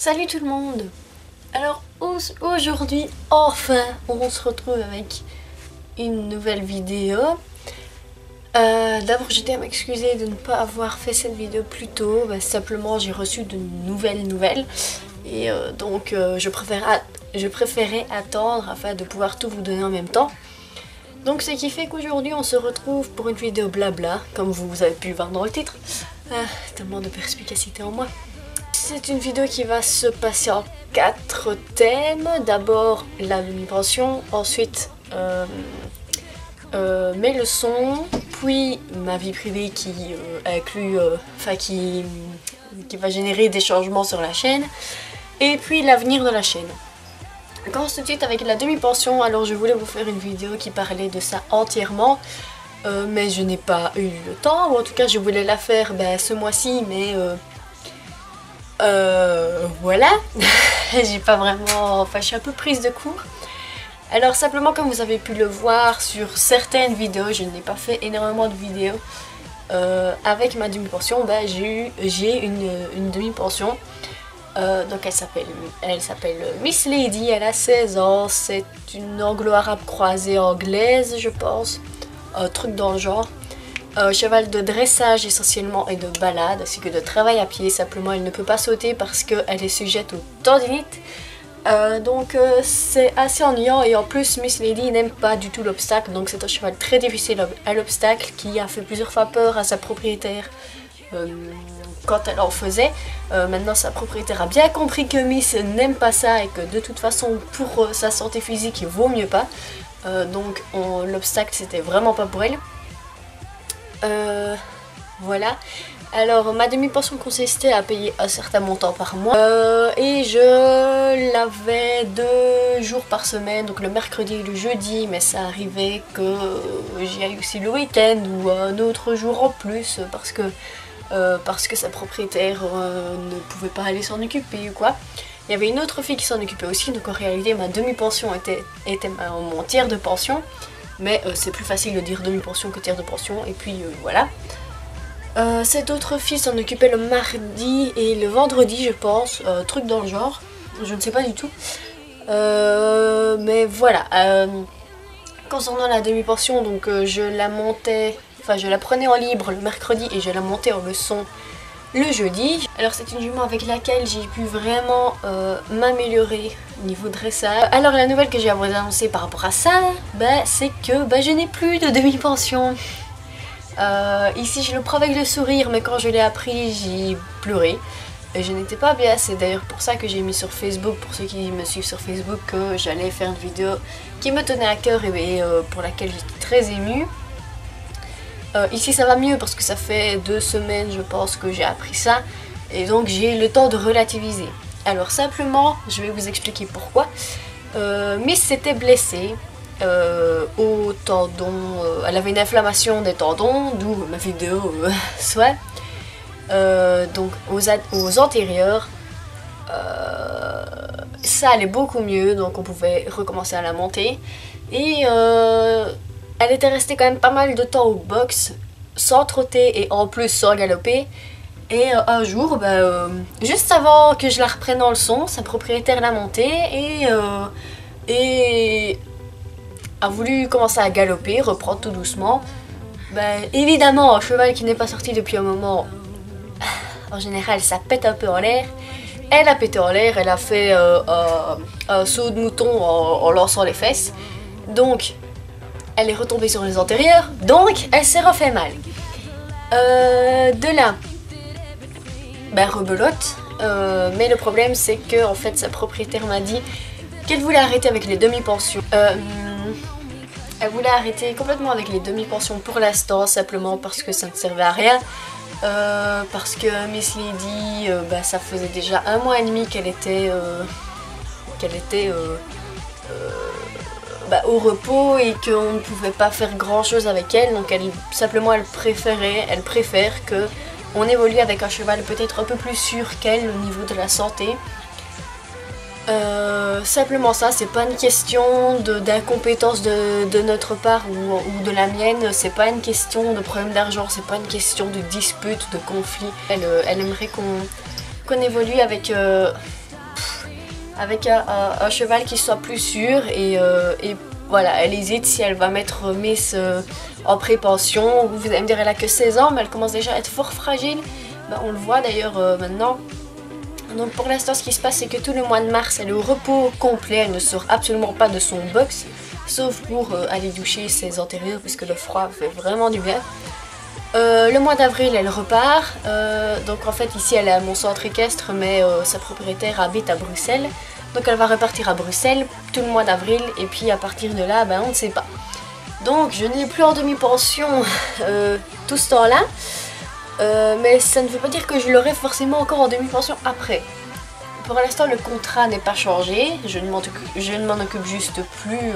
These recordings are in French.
Salut tout le monde. Alors aujourd'hui, enfin, on se retrouve avec une nouvelle vidéo. D'abord, je tiens à m'excuser de ne pas avoir fait cette vidéo plus tôt. Simplement, j'ai reçu de nouvelles. Et donc, je préférais attendre afin de pouvoir tout vous donner en même temps. Donc, ce qui fait qu'aujourd'hui, on se retrouve pour une vidéo blabla, comme vous avez pu le voir dans le titre. Tellement de perspicacité en moi. C'est une vidéo qui va se passer en 4 thèmes. D'abord la demi-pension, ensuite mes leçons, puis ma vie privée qui inclut, qui va générer des changements sur la chaîne, et puis l'avenir de la chaîne. On commence tout de suite avec la demi-pension. Alors je voulais vous faire une vidéo qui parlait de ça entièrement, mais je n'ai pas eu le temps, ou en tout cas je voulais la faire ce mois-ci, mais voilà, j'ai pas vraiment, je suis un peu prise de court. Alors simplement, comme vous avez pu le voir sur certaines vidéos, je n'ai pas fait énormément de vidéos avec ma demi-pension. J'ai une demi-pension, donc elle s'appelle Miss Lady, elle a 16 ans, c'est une anglo-arabe croisée anglaise je pense, un truc dans le genre. Cheval de dressage essentiellement et de balade, ainsi que de travail à pied. Simplement, elle ne peut pas sauter parce qu'elle est sujette aux tendinites. Donc c'est assez ennuyant, et en plus Miss Lady n'aime pas du tout l'obstacle, donc c'est un cheval très difficile à l'obstacle qui a fait plusieurs fois peur à sa propriétaire quand elle en faisait. Maintenant sa propriétaire a bien compris que Miss n'aime pas ça et que de toute façon pour sa santé physique il vaut mieux pas. Donc l'obstacle c'était vraiment pas pour elle. Voilà. Alors ma demi-pension consistait à payer un certain montant par mois, et je l'avais 2 jours par semaine, donc le mercredi et le jeudi, mais ça arrivait que j'y aille aussi le week-end ou un autre jour en plus parce que sa propriétaire ne pouvait pas aller s'en occuper ou quoi. Il y avait une autre fille qui s'en occupait aussi, donc en réalité ma demi-pension était mon tiers de pension. Mais c'est plus facile de dire demi-pension que tiers de pension, et puis voilà. Cette autre fille s'en occupait le mardi et le vendredi je pense, truc dans le genre, je ne sais pas du tout. Mais voilà, concernant la demi-pension, donc je la prenais en libre le mercredi et je la montais en leçon le jeudi. Alors c'est une jument avec laquelle j'ai pu vraiment m'améliorer au niveau dressage. Alors la nouvelle que j'ai à vous annoncer par rapport à ça, c'est que je n'ai plus de demi-pension. Ici je le prends avec le sourire, mais quand je l'ai appris j'ai pleuré. Et je n'étais pas bien, c'est d'ailleurs pour ça que j'ai mis sur Facebook, pour ceux qui me suivent sur Facebook, que j'allais faire une vidéo qui me tenait à cœur et pour laquelle j'étais très émue. Ici ça va mieux parce que ça fait 2 semaines je pense que j'ai appris ça, et donc j'ai le temps de relativiser. Alors simplement je vais vous expliquer pourquoi. Miss s'était blessée au tendon, elle avait une inflammation des tendons, d'où ma vidéo soit. Donc aux antérieurs, ça allait beaucoup mieux, donc on pouvait recommencer à la monter. Et elle était restée quand même pas mal de temps au box sans trotter et en plus sans galoper. Et un jour, juste avant que je la reprenne en leçon, sa propriétaire l'a montée et a voulu commencer à galoper, reprendre tout doucement. Évidemment, un cheval qui n'est pas sorti depuis un moment, en général ça pète un peu en l'air. Elle a pété en l'air, elle a fait un saut de mouton en lançant les fesses. Donc elle est retombée sur les antérieurs, donc elle s'est refait mal. De là, rebelote. Mais le problème c'est que en fait sa propriétaire m'a dit qu'elle voulait arrêter avec les demi-pensions. Elle voulait arrêter complètement avec les demi-pensions pour l'instant, simplement parce que ça ne servait à rien. Parce que Miss Lady, ça faisait déjà 1 mois et demi qu'elle était au repos et qu'on ne pouvait pas faire grand chose avec elle, donc elle préfère que on évolue avec un cheval peut-être un peu plus sûr qu'elle au niveau de la santé. Simplement ça, c'est pas une question d'incompétence de notre part ou de la mienne, c'est pas une question de problème d'argent, c'est pas une question de dispute, de conflit. Elle aimerait qu'on évolue avec avec un cheval qui soit plus sûr et voilà, elle hésite si elle va mettre Miss en pré-pension. Vous allez me dire elle a que 16 ans mais elle commence déjà à être fort fragile. Ben, on le voit d'ailleurs maintenant. Donc pour l'instant ce qui se passe c'est que tout le mois de mars elle est au repos complet, elle ne sort absolument pas de son box. Sauf pour aller doucher ses antérieurs puisque le froid fait vraiment du bien. Le mois d'avril elle repart, donc en fait ici elle est à mon centre équestre mais sa propriétaire habite à Bruxelles. Donc elle va repartir à Bruxelles tout le mois d'avril et puis à partir de là ben on ne sait pas. Donc je n'ai plus en demi-pension tout ce temps là, mais ça ne veut pas dire que je l'aurai forcément encore en demi-pension après. Pour l'instant le contrat n'est pas changé, je ne m'en occupe juste plus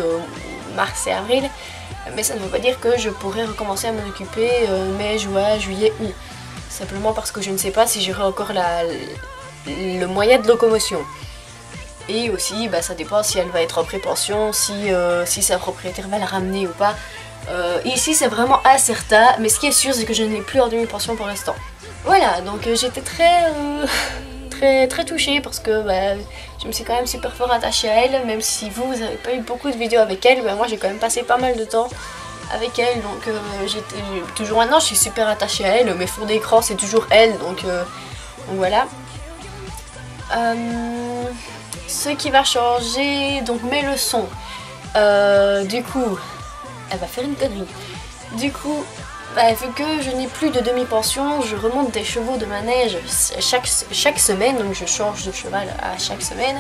mars et avril. Mais ça ne veut pas dire que je pourrais recommencer à m'en occuper mai, juin, juillet, août. Simplement parce que je ne sais pas si j'aurai encore le moyen de locomotion. Et aussi, bah, ça dépend si elle va être en pré-pension, si sa propriétaire va la ramener ou pas. Ici, c'est vraiment incertain, mais ce qui est sûr, c'est que je n'ai plus en demi-pension pour l'instant. Voilà, donc j'étais très touchée parce que bah, je me suis quand même super fort attachée à elle, même si vous n'avez pas eu beaucoup de vidéos avec elle, bah, moi j'ai quand même passé pas mal de temps avec elle, donc toujours maintenant je suis super attachée à elle, mes fonds d'écran c'est toujours elle, donc voilà. Ce qui va changer, donc mes leçons, du coup, elle va faire une connerie, du coup, bah, vu que je n'ai plus de demi-pension, je remonte des chevaux de manège chaque semaine, donc je change de cheval à chaque semaine.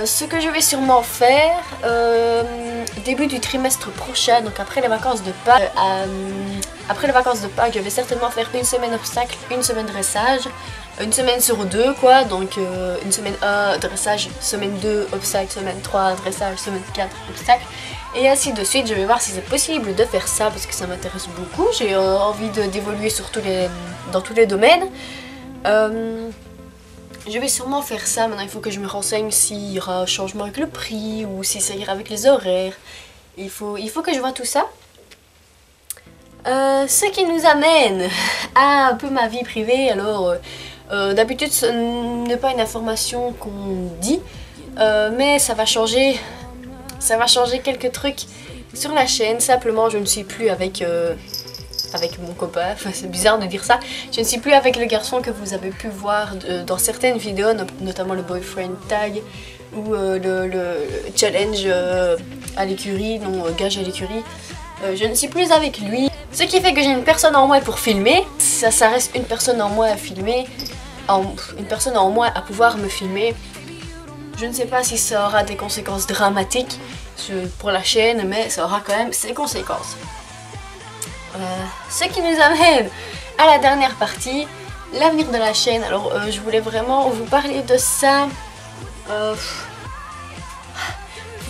Ce que je vais sûrement faire, début du trimestre prochain, donc après les vacances de Pâques, je vais certainement faire une semaine obstacle, une semaine dressage, une semaine sur deux quoi, donc une semaine 1 dressage, semaine 2 obstacle, semaine 3 dressage, semaine 4 obstacle. Et ainsi de suite, je vais voir si c'est possible de faire ça parce que ça m'intéresse beaucoup. J'ai envie d'évoluer dans tous les domaines. Je vais sûrement faire ça. Maintenant, il faut que je me renseigne s'il y aura un changement avec le prix ou si ça ira avec les horaires. Il faut que je vois tout ça. Ce qui nous amène à un peu ma vie privée. Alors, d'habitude, ce n'est pas une information qu'on dit, mais ça va changer. Ça va changer quelques trucs sur la chaîne. Simplement, je ne suis plus avec mon copain. Enfin, c'est bizarre de dire ça. Je ne suis plus avec le garçon que vous avez pu voir dans certaines vidéos, notamment le boyfriend tag ou le challenge à l'écurie, non, gage à l'écurie. Je ne suis plus avec lui. Ce qui fait que j'ai une personne en moins pour filmer. Ça reste une personne en moins à filmer. Une personne en moins à pouvoir me filmer. Je ne sais pas si ça aura des conséquences dramatiques pour la chaîne, mais ça aura quand même ses conséquences. Ce qui nous amène à la dernière partie, l'avenir de la chaîne. Alors je voulais vraiment vous parler de ça.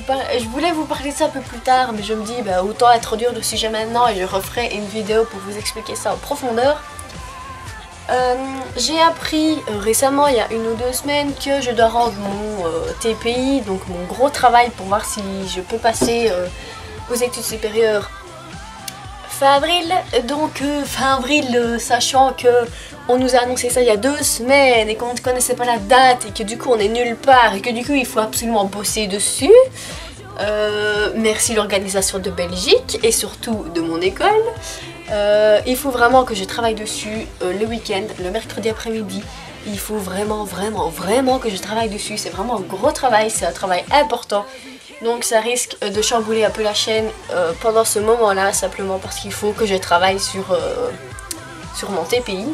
Je voulais vous parler de ça un peu plus tard, mais je me dis bah, autant introduire le sujet maintenant et je referai une vidéo pour vous expliquer ça en profondeur. J'ai appris récemment, il y a 1 ou 2 semaines, que je dois rendre mon TPI, donc mon gros travail pour voir si je peux passer aux études supérieures fin avril. Donc fin avril, sachant que on nous a annoncé ça il y a 2 semaines et qu'on ne connaissait pas la date et que du coup on est nulle part et que du coup il faut absolument bosser dessus. Merci l'organisation de Belgique et surtout de mon école. Il faut vraiment que je travaille dessus le week-end, le mercredi après-midi. Il faut vraiment que je travaille dessus. C'est vraiment un gros travail, c'est un travail important. Donc ça risque de chambouler un peu la chaîne pendant ce moment-là, simplement parce qu'il faut que je travaille sur mon TPI.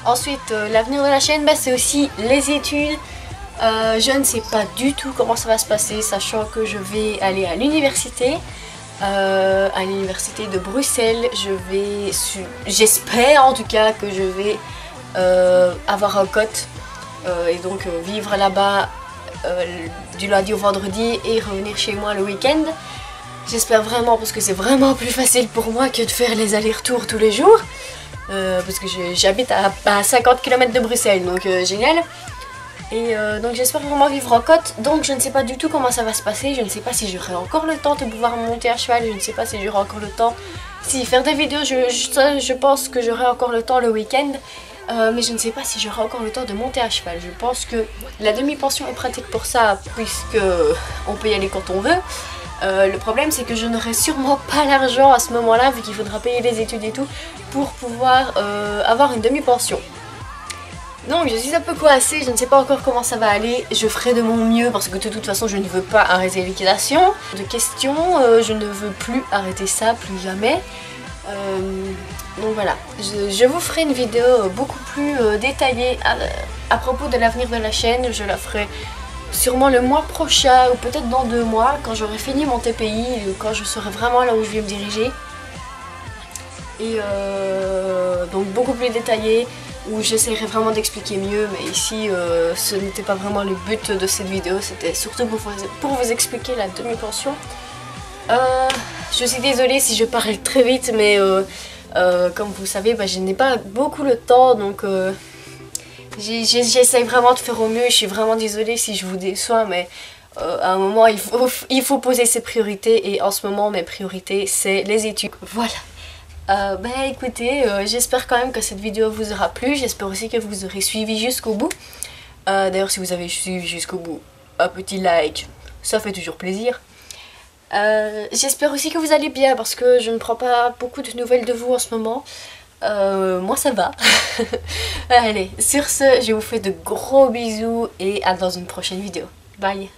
Ensuite, l'avenir de la chaîne, bah, c'est aussi les études. Je ne sais pas du tout comment ça va se passer, sachant que je vais aller à l'université. À l'université de Bruxelles, j'espère en tout cas que je vais avoir un cote et donc vivre là-bas du lundi au vendredi et revenir chez moi le week-end. J'espère vraiment parce que c'est vraiment plus facile pour moi que de faire les allers-retours tous les jours parce que j'habite à 50 km de Bruxelles, donc génial. Et donc j'espère vraiment vivre en côte, donc je ne sais pas du tout comment ça va se passer, je ne sais pas si j'aurai encore le temps de pouvoir monter à cheval, je ne sais pas si j'aurai encore le temps, si faire des vidéos, je pense que j'aurai encore le temps le week-end. mais je ne sais pas si j'aurai encore le temps de monter à cheval. Je pense que la demi-pension est pratique pour ça, puisque on peut y aller quand on veut. Le problème, c'est que je n'aurai sûrement pas l'argent à ce moment-là, vu qu'il faudra payer les études et tout, pour pouvoir avoir une demi-pension. Donc je suis un peu coincée, je ne sais pas encore comment ça va aller. Je ferai de mon mieux parce que de toute façon je ne veux pas arrêter l'équitation. De questions, je ne veux plus arrêter ça, plus jamais. Donc voilà, je vous ferai une vidéo beaucoup plus détaillée à propos de l'avenir de la chaîne. Je la ferai sûrement le mois prochain ou peut-être dans 2 mois, quand j'aurai fini mon TPI, quand je saurai vraiment là où je vais me diriger. Et donc beaucoup plus détaillé, où j'essaierai vraiment d'expliquer mieux, mais ici ce n'était pas vraiment le but de cette vidéo, c'était surtout pour vous expliquer la demi-pension. Je suis désolée si je parle très vite, mais comme vous savez, bah, je n'ai pas beaucoup le temps, donc j'essaye vraiment de faire au mieux. Je suis vraiment désolée si je vous déçois, mais à un moment il faut poser ses priorités, et en ce moment mes priorités c'est les études. Voilà. Bah écoutez, j'espère quand même que cette vidéo vous aura plu, j'espère aussi que vous aurez suivi jusqu'au bout. D'ailleurs si vous avez suivi jusqu'au bout, un petit like, ça fait toujours plaisir. J'espère aussi que vous allez bien, parce que je ne prends pas beaucoup de nouvelles de vous en ce moment. Moi ça va. Allez, sur ce, je vous fais de gros bisous et à dans une prochaine vidéo. Bye.